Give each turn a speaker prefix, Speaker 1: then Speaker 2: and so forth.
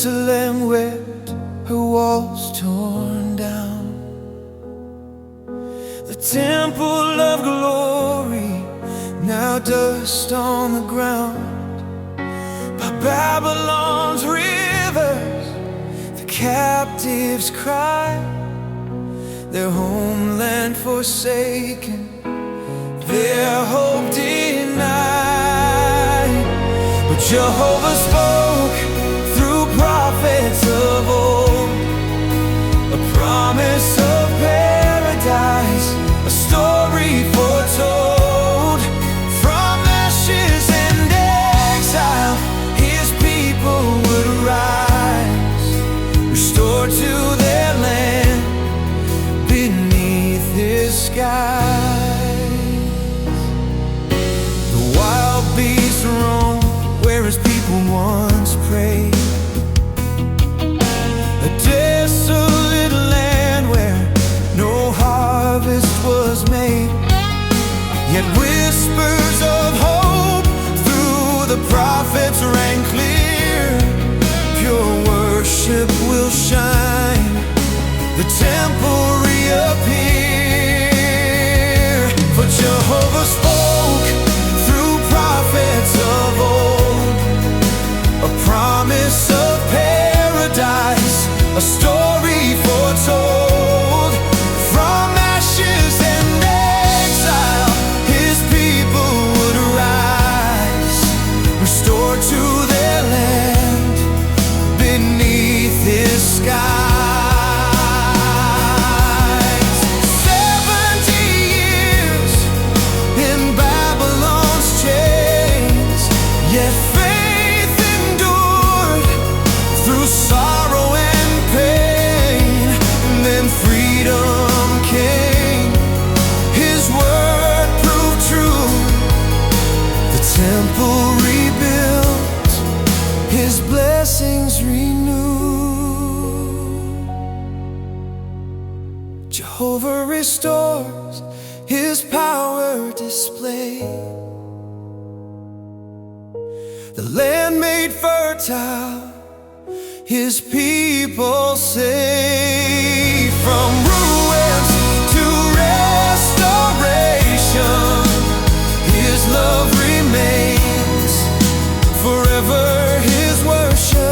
Speaker 1: Jerusalem wept, her walls torn down. The temple of glory, now dust on the ground. By Babylon's rivers, the captives cry, their homeland forsaken, their hope denied. But Jehovah spoke through prophets of old, a promise of paradise, a story foretold. From ashes and exile, his people would rise, restored to their land beneath his skies. The wild beasts roam where his people once prayed, a desolate land where no harvest was made. Yet whispers of hope through the prophets rang clear. Pure worship will shine, the temple reappear. For Jehovah spoke through prophets of old, a promise of paradise, a story foretold. From ashes and exile, his people would rise, restored to their land beneath his skies. 70 years in Babylon's chains, yet faith endured through sorrow and pain. And then freedom came, his word proved true. The temple rebuilt, his blessings renewed. Jehovah restores, his power displayed, the land made fertile, his people saved. From ruins to restoration, his love remains forever, his worship